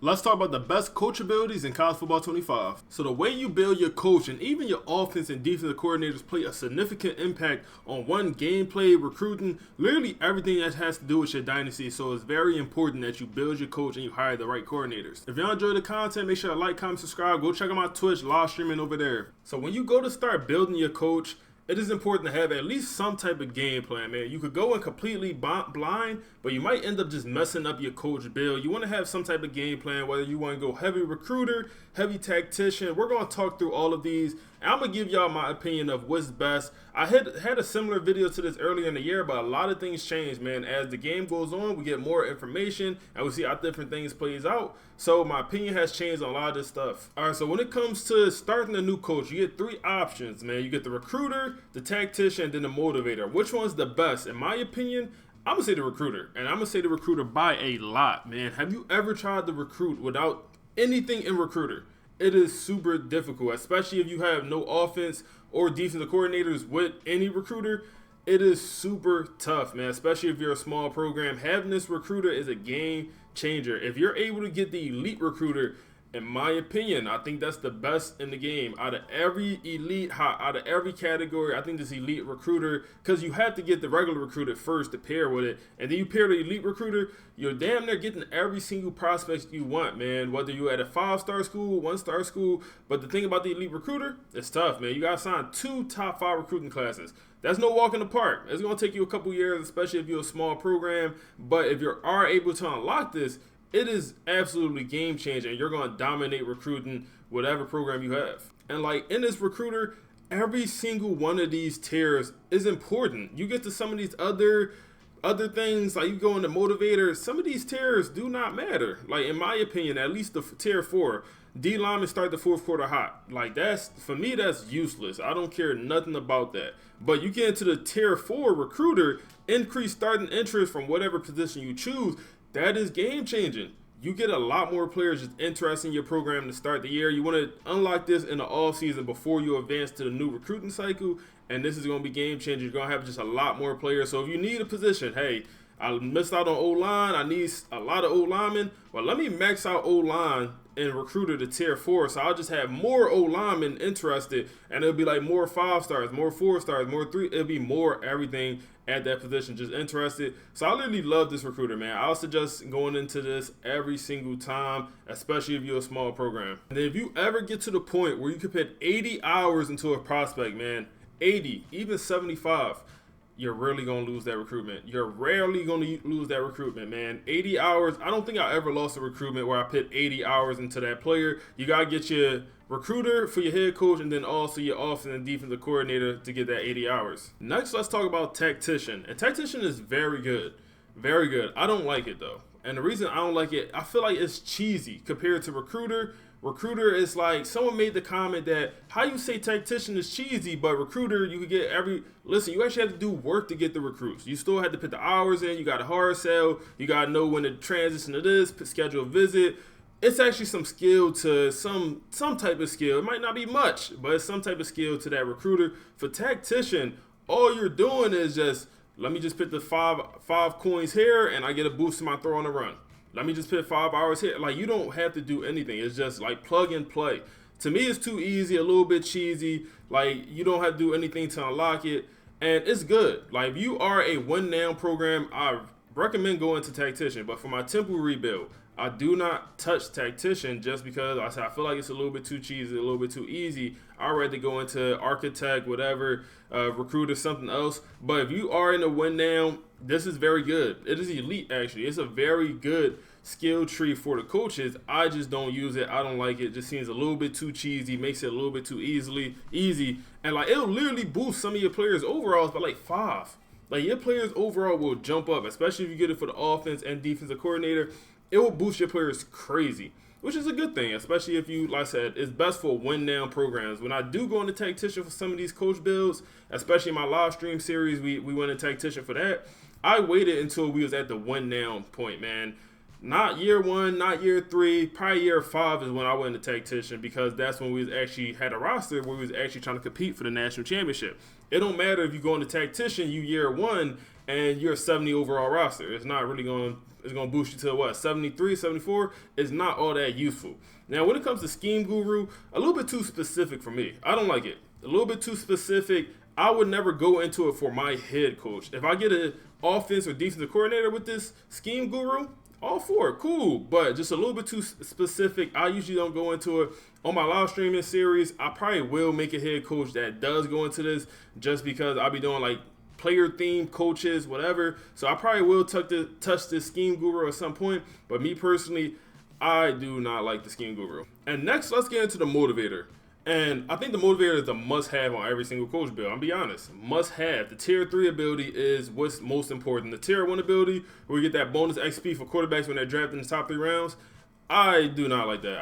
Let's talk about the best coach abilities in college football 25. So the way you build your coach and even your offense and defensive coordinators play a significant impact on one, gameplay, recruiting, literally everything that has to do with your dynasty. So it's very important that you build your coach and you hire the right coordinators. If y'all enjoy the content, make sure to like, comment, subscribe. Go check out my Twitch live streaming over there. So when you go to start building your coach, it is important to have at least some type of game plan, man. You could go in completely blind, but you might end up just messing up your coach build. You want to have some type of game plan, whether you want to go heavy recruiter, heavy tactician. We're going to talk through all of these, and I'm going to give y'all my opinion of what's best. I had a similar video to this earlier in the year, but a lot of things change, man. As the game goes on, we get more information, and we see how different things plays out. So my opinion has changed on a lot of this stuff. All right, so when it comes to starting a new coach, you get three options, man. You get the recruiter, the tactician, and then the motivator. Which one's the best? In my opinion, I'm going to say the recruiter, and I'm going to say the recruiter by a lot, man. Have you ever tried to recruit without anything in recruiter? It is super difficult, especially if you have no offense or defensive coordinators with any recruiter. It is super tough, man, especially if you're a small program. Having this recruiter is a game changer. If you're able to get the elite recruiter, in my opinion, I think that's the best in the game. Out of every elite, out of every category, I think this elite recruiter, because you have to get the regular recruiter first to pair with it, and then you pair the elite recruiter, you're damn near getting every single prospect you want, man, whether you're at a 5-star school, 1-star school. But the thing about the elite recruiter, it's tough, man. You got to sign 2 top 5 recruiting classes. That's no walk in the park. It's going to take you a couple years, especially if you're a small program. But if you are able to unlock this, it is absolutely game changing. You're going to dominate recruiting whatever program you have. And like in this recruiter, every single one of these tiers is important. You get to some of these other things, like you go into Motivator, some of these tiers do not matter. Like in my opinion, at least the tier 4, D linemen start the fourth quarter hot. Like that's, for me, that's useless. I don't care nothing about that. But you get into the tier 4 recruiter, increase starting interest from whatever position you choose. That is game changing. You get a lot more players just interested in your program to start the year. You want to unlock this in the off season before you advance to the new recruiting cycle, and this is going to be game changing. You're going to have just a lot more players. So if you need a position, hey, I missed out on O-line, I need a lot of O-linemen. Well, let me max out O-line and recruiter to tier 4, so I'll just have more O-linemen interested, and it'll be like more 5-stars, more 4-stars, more 3. It'll be more everything at that position, just interested. So I literally love this recruiter, man. I'll suggest going into this every single time, especially if you're a small program. And then if you ever get to the point where you can put 80 hours into a prospect, man, 80, even 75, you're rarely going to lose that recruitment. You're rarely going to lose that recruitment, man. 80 hours. I don't think I ever lost a recruitment where I put 80 hours into that player. You got to get your recruiter for your head coach and then also your offensive and defensive coordinator to get that 80 hours. Next, let's talk about tactician. And tactician is very good. Very good. I don't like it, though. And the reason I don't like it, I feel like it's cheesy compared to recruiter. Recruiter is like, someone made the comment that how you say tactician is cheesy, but recruiter, you could get listen, you actually have to do work to get the recruits. You still have to put the hours in, you got to hard sell, you got to know when to transition to this, schedule a visit. It's actually some skill to some type of skill. It might not be much, but it's some type of skill to that recruiter. For tactician, all you're doing is just, let me just put the five coins here and I get a boost to my throw on the run. Let me just put 5 hours here. Like, you don't have to do anything. It's just like plug and play. To me, it's too easy, a little bit cheesy. Like, you don't have to do anything to unlock it. And it's good. Like, if you are a win-now program, I recommend going to tactician. But for my temple rebuild, I do not touch tactician just because I feel like it's a little bit too cheesy, a little bit too easy. I'd rather go into architect, whatever, recruiter, something else. But if you are in a win now, this is very good. It is elite, actually. It's a very good skill tree for the coaches. I just don't use it. I don't like it. It just seems a little bit too cheesy, makes it a little bit too easy. And like, it'll literally boost some of your players' overalls by like 5. Like, your players overall will jump up, especially if you get it for the offense and defensive coordinator. It will boost your players crazy, which is a good thing, especially if you, like I said, it's best for win-now programs. When I do go into tactician for some of these coach builds, especially in my live stream series, we went into tactician for that. I waited until we was at the win-now point, man. Not year 1, not year 3, probably year 5 is when I went into tactician, because that's when we was actually had a roster where we was actually trying to compete for the national championship. It don't matter if you go into tactician, you year 1 and you're a 70 overall roster. It's not really going It's going to boost you to what, 73, 74? It's not all that useful. Now, when it comes to Scheme Guru, a little bit too specific for me. I don't like it. A little bit too specific. I would never go into it for my head coach. If I get an offense or defensive coordinator with this Scheme Guru, all for it, cool. But just a little bit too specific. I usually don't go into it. On my live streaming series, I probably will make a head coach that does go into this, just because I'll be doing like player themed coaches, whatever. So I probably will touch this Scheme Guru at some point. But me personally, I do not like the Scheme Guru. And next, let's get into the Motivator. And I think the Motivator is a must-have on every single coach build. I'll be honest, must-have. The Tier 3 ability is what's most important. The Tier 1 ability, where you get that bonus XP for quarterbacks when they're drafted in the top 3 rounds, I do not like that.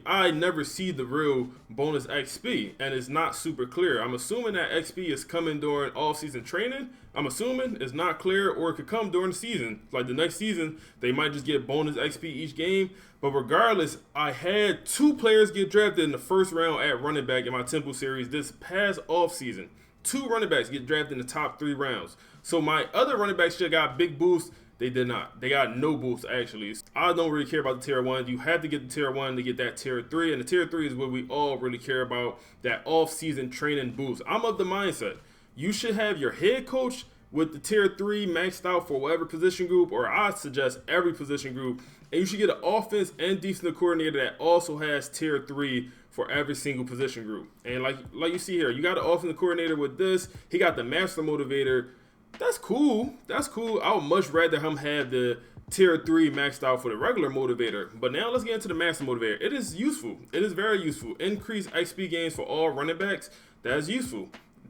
I never see the real bonus XP, and it's not super clear. I'm assuming that XP is coming during off-season training. I'm assuming it's not clear, or it could come during the season. Like the next season, they might just get bonus XP each game. But regardless, I had 2 players get drafted in the first round at running back in my Temple series this past offseason. 2 running backs get drafted in the top 3 rounds. So my other running backs should have got big boosts. They did not. They got no boost, actually. I don't really care about the Tier 1. You have to get the Tier 1 to get that Tier 3. And the Tier 3 is what we all really care about, that off-season training boost. I'm of the mindset you should have your head coach with the Tier 3 maxed out for whatever position group, or I suggest every position group. And you should get an offense and defensive coordinator that also has Tier 3 for every single position group. And like you see here, you got an offensive coordinator with this. He got the Master Motivator. That's cool. That's cool. I would much rather him have the Tier 3 maxed out for the regular Motivator. But now let's get into the Master Motivator. It is useful. It is very useful. Increased XP gains for all running backs. That's useful.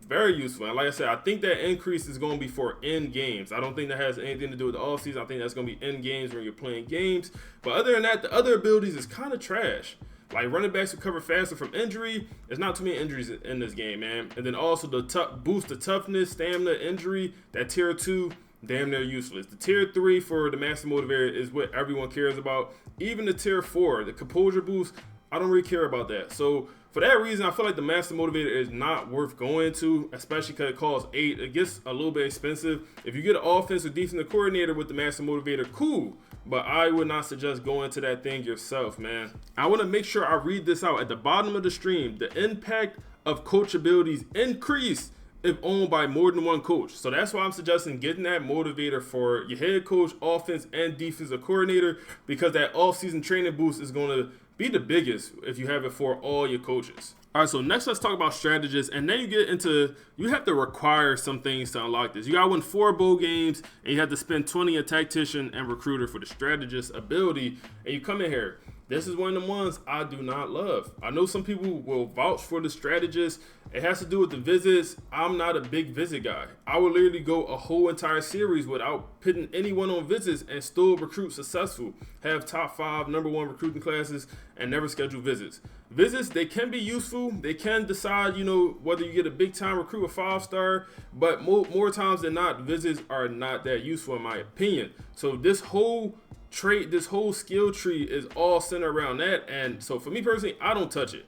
Very useful. And like I said, I think that increase is going to be for end games. I don't think that has anything to do with the offseason. I think that's going to be end games when you're playing games. But other than that, the other abilities is kind of trash. Like running backs recover faster from injury. There's not too many injuries in this game, man. And then also the boost the toughness, stamina, injury. That Tier 2, damn near useless. The Tier 3 for the Master Motivator is what everyone cares about. Even the Tier 4, the composure boost, I don't really care about that. So for that reason, I feel like the Master Motivator is not worth going to, especially because it costs 8. It gets a little bit expensive. If you get an offensive defensive coordinator with the Master Motivator, cool. But I would not suggest going to that thing yourself, man. I want to make sure I read this out at the bottom of the stream. The impact of coach abilities increase if owned by more than one coach. So that's why I'm suggesting getting that Motivator for your head coach, offense, and defensive coordinator, because that off-season training boost is going to be the biggest if you have it for all your coaches. All right, so next let's talk about Strategist, and then you get into, you have to require some things to unlock this. You got to win 4 bowl games, and you have to spend 20 on Tactician and Recruiter for the Strategist ability, and you come in here. This is one of the ones I do not love. I know some people will vouch for the Strategist. It has to do with the visits. I'm not a big visit guy. I would literally go a whole entire series without putting anyone on visits and still recruit successful. Have top 5, number 1 recruiting classes, and never schedule visits. Visits, they can be useful. They can decide, whether you get a big time recruit, a 5-star, but more times than not, visits are not that useful in my opinion. So this whole trait, this whole skill tree is all centered around that. And so for me personally, I don't touch it.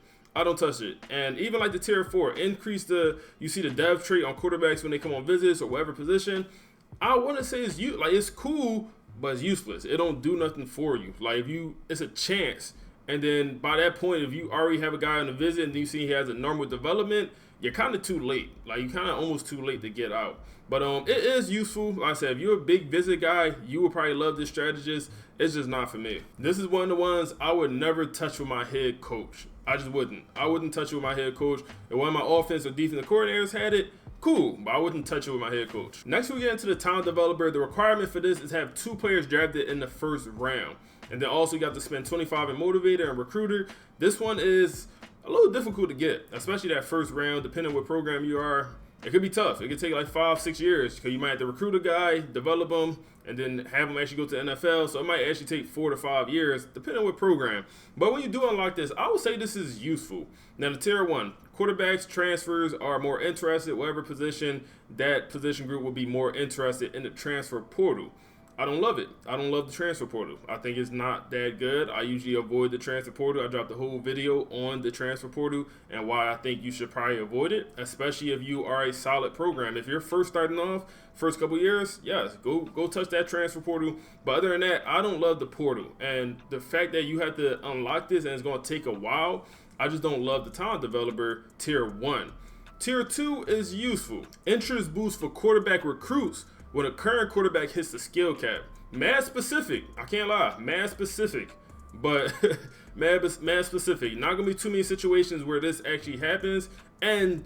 And even like the Tier 4, increase you see the dev trait on quarterbacks when they come on visits or whatever position. I want to say it's cool, but it's useless. It don't do nothing for you. Like it's a chance. And then by that point, if you already have a guy on a visit and you see he has a normal development, you're kind of too late. Like you're kind of almost too late to get out. But it is useful. Like I said, if you're a big visit guy, you would probably love this Strategist. It's just not for me. This is one of the ones I would never touch with my head coach. I just wouldn't. I wouldn't touch it with my head coach. If one of my offense or defensive coordinators had it, cool, but I wouldn't touch it with my head coach. Next, we get into the talent developer. The requirement for this is to have 2 players drafted in the first round. And then also you got to spend 25 in Motivator and Recruiter. This one is a little difficult to get, especially that first round, depending on what program you are. It could be tough. It could take like 5-6 years because you might have to recruit a guy, develop him, and then have him actually go to the NFL. So it might actually take 4 to 5 years, depending on what program. But when you do unlock this, I would say this is useful. Now, the Tier 1, quarterbacks, transfers are more interested, whatever position, that position group will be more interested in the transfer portal. I don't love it. I don't love the transfer portal. I think it's not that good. I usually avoid the transfer portal. I dropped a whole video on the transfer portal and why I think you should probably avoid it, especially if you are a solid program. If you're first starting off, first couple years, yes, go touch that transfer portal. But other than that, I don't love the portal. And the fact that you have to unlock this and it's going to take a while, I just don't love the talent developer tier 1. Tier 2 is useful. Interest boost for quarterback recruits when a current quarterback hits the skill cap. Mad specific. I can't lie. Mad specific. But mad specific. Not going to be too many situations where this actually happens. And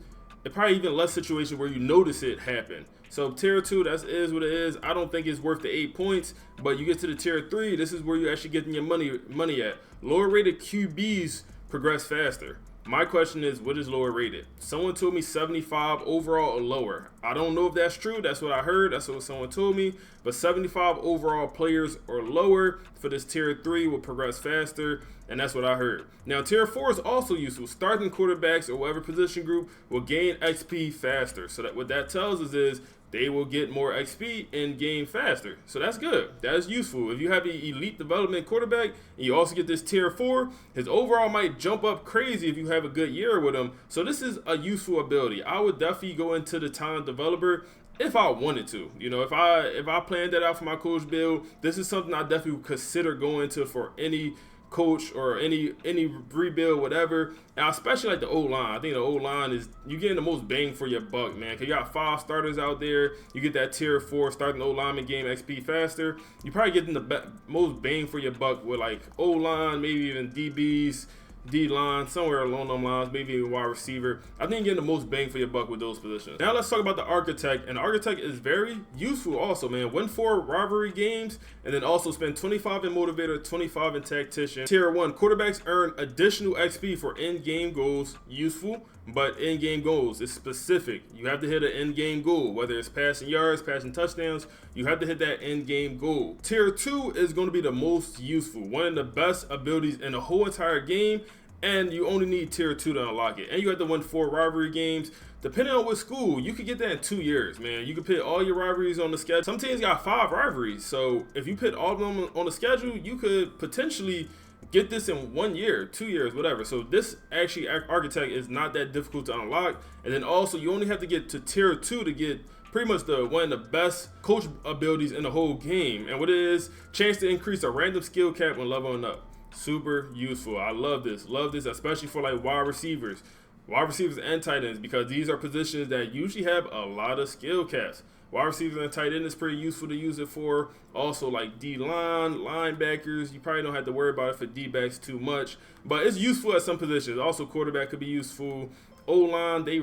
probably even less situations where you notice it happen. So tier 2, that is what it is. I don't think it's worth the 8 points. But you get to the tier 3, this is where you're actually getting your money at. Lower rated QBs progress faster. My question is, what is lower rated? Someone told me 75 overall or lower. I don't know if that's true. That's what I heard. That's what someone told me. But 75 overall players or lower for this tier 3 will progress faster. And that's what I heard. Now, tier 4 is also useful. Starting quarterbacks or whatever position group will gain XP faster. So that what that tells us is they will get more XP and gain faster. So that's good. That is useful. If you have an elite development quarterback and you also get this tier 4, his overall might jump up crazy if you have a good year with him. So this is a useful ability. I would definitely go into the talent developer if I wanted to. You know, if I planned that out for my coach build, this is something I definitely would consider going to for any coach or any rebuild, whatever. And especially like the O-line. I think the O-line is, you getting the most bang for your buck, man. Because you got 5 starters out there. You get that tier 4 starting O-lineman game XP faster. You probably getting the most bang for your buck with like O-line, maybe even DBs, D-line, somewhere along those lines, maybe a wide receiver. I think you're getting the most bang for your buck with those positions. Now let's talk about the architect. And the architect is very useful also, man. Win 4 rivalry games and then also spend 25 in Motivator, 25 in Tactician. Tier 1, quarterbacks earn additional XP for in-game goals. Useful, but in-game goals is specific. You have to hit an in-game goal, whether it's passing yards, passing touchdowns. You have to hit that in-game goal. Tier 2 is going to be the most useful, one of the best abilities in the whole entire game, and you only need tier 2 to unlock it. And you have to win 4 rivalry games. Depending on what school, you could get that in 2 years, man. You could put all your rivalries on the schedule. Some teams got 5 rivalries, so if you put all of them on the schedule, you could potentially get this in 1 year, 2 years, whatever. So this actually architect is not that difficult to unlock. And then also you only have to get to tier 2 to get pretty much one of the best coach abilities in the whole game. And what it is, chance to increase a random skill cap when leveling up. Super useful. I love this, especially for like wide receivers and tight ends, because these are positions that usually have a lot of skill caps. Wide receivers and tight end is pretty useful to use it for. Also like D-line, linebackers, you probably don't have to worry about it for D-backs too much, but it's useful at some positions. Also quarterback could be useful. O-line, they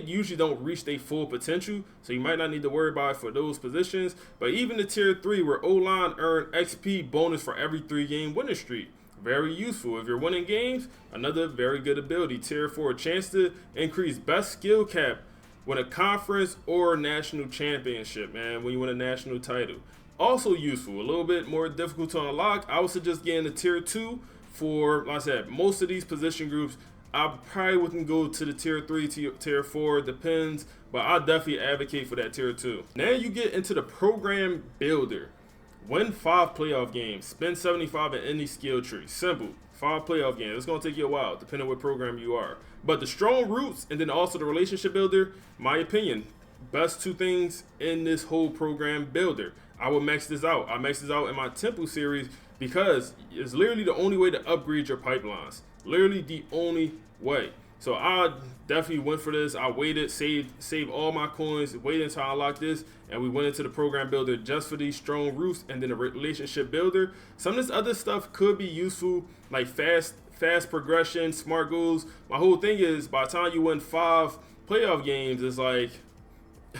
usually don't reach their full potential, so you might not need to worry about it for those positions. But even the tier 3 where O-line earn XP bonus for every 3-game winning streak. Very useful. If you're winning games, another very good ability. Tier 4, chance to increase best skill cap win a conference or national championship, man, when you win a national title. Also useful, a little bit more difficult to unlock. I would suggest getting the tier 2 for, like I said, most of these position groups. I probably wouldn't go to the tier 3, tier 4, depends, but I'll definitely advocate for that tier 2. Now you get into the program builder. Win 5 playoff games, spend 75 in any skill tree. Simple. 5 playoff games. It's going to take you a while, depending on what program you are. But the strong roots and then also the relationship builder, my opinion, best 2 things in this whole program builder. I will max this out. I maxed this out in my Temple series because it's literally the only way to upgrade your pipelines. Literally the only way. So I definitely went for this. I waited, saved all my coins, waited until I unlocked this, and we went into the program builder just for these strong roots and then the relationship builder. Some of this other stuff could be useful, like fast progression, smart goals. My whole thing is by the time you win 5 playoff games, it's like,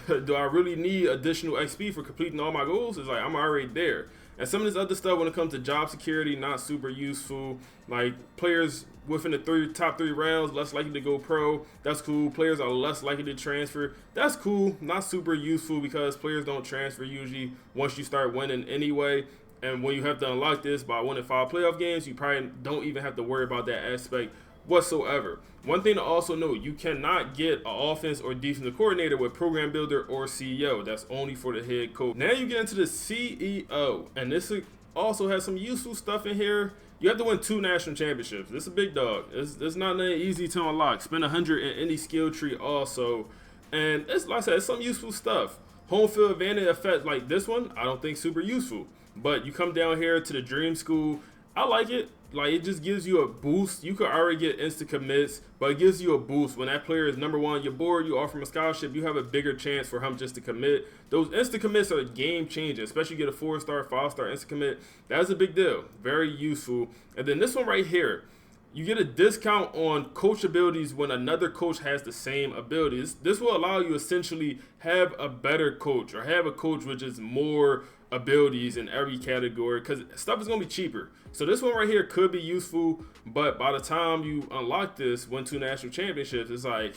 do I really need additional XP for completing all my goals? It's like, I'm already there. And some of this other stuff when it comes to job security, not super useful. Like players within the top 3 rounds, less likely to go pro. That's cool. Players are less likely to transfer. That's cool. Not super useful because players don't transfer usually once you start winning anyway. And when you have to unlock this by winning 5 playoff games, you probably don't even have to worry about that aspect whatsoever. One thing to also note, you cannot get an offense or defensive coordinator with program builder or CEO. That's only for the head coach. Now you get into the CEO, and this also has some useful stuff in here. You have to win 2 national championships. This is a big dog. It's not that easy to unlock. Spend 100 in any skill tree also. And it's, like I said, it's some useful stuff. Home field advantage effect like this one, I don't think super useful. But you come down here to the dream school, I like it. Like, it just gives you a boost. You could already get instant commits, but it gives you a boost. When that player is number 1 on your board, you offer him a scholarship, you have a bigger chance for him just to commit. Those instant commits are game changing, especially you get a 4-star, 5-star instant commit. That's a big deal. Very useful. And then this one right here, you get a discount on coach abilities when another coach has the same abilities. This will allow you essentially have a better coach, or have a coach with just more abilities in every category, because stuff is going to be cheaper. So this one right here could be useful, but by the time you unlock this, win 2 national championships, it's like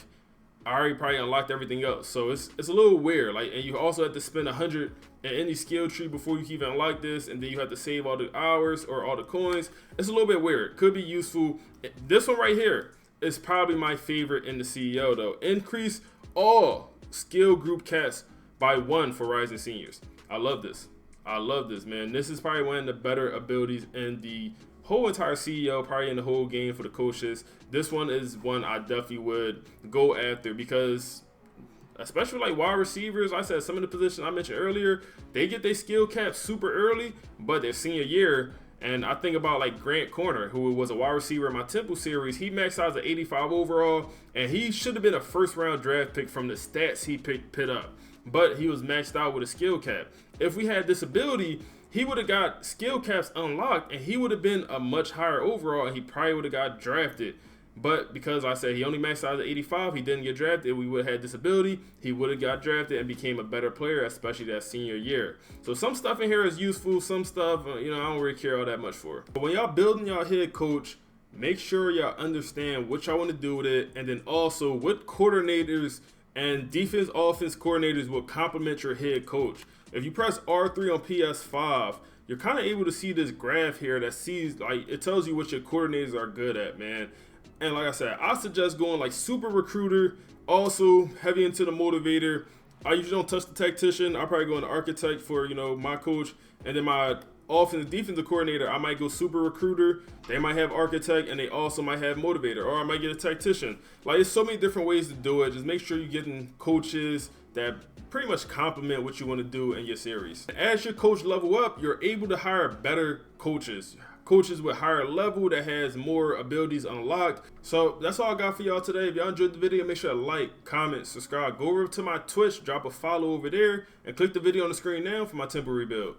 I already probably unlocked everything else. So it's a little weird. Like, and you also have to spend 100 in any skill tree before you can even unlock this, and then you have to save all the hours or all the coins. It's a little bit weird. Could be useful. This one right here is probably my favorite in the CEO though. Increase all skill group caps by 1 for rising seniors. I love this. I love this, man. This is probably one of the better abilities in the whole entire CEO, probably in the whole game for the coaches. This one is one I definitely would go after, because especially like wide receivers, I said some of the positions I mentioned earlier, they get their skill cap super early, but their senior year. And I think about like Grant Corner, who was a wide receiver in my Temple series. He maxed out at 85 overall, and he should have been a 1st-round draft pick from the stats he picked up. But he was maxed out with a skill cap. If we had this ability, he would have got skill caps unlocked, and he would have been a much higher overall, and he probably would have got drafted. But because I said he only maxed out at 85, he didn't get drafted. We would have had this ability, he would have got drafted and became a better player, especially that senior year. So some stuff in here is useful. Some stuff, I don't really care all that much for. But when y'all building y'all head coach, make sure y'all understand what y'all want to do with it, and then also what coordinators and defense offense coordinators will complement your head coach. If you press R3 on PS5, you're kind of able to see this graph here that sees, like, it tells you what your coordinators are good at, man. And like I said, I suggest going like super recruiter, also heavy into the motivator. I usually don't touch the tactician. I probably go into architect for, my coach, and then my offensive defensive coordinator, I might go super recruiter. They might have architect, and they also might have motivator, or I might get a tactician. Like, there's so many different ways to do it. Just make sure you're getting coaches that pretty much complement what you want to do in your series. As your coach level up, you're able to hire better coaches with higher level that has more abilities unlocked. So that's all I got for y'all today. If y'all enjoyed the video, make sure to like, comment, subscribe. Go over to my Twitch, drop a follow over there, and click the video on the screen now for my temple rebuild.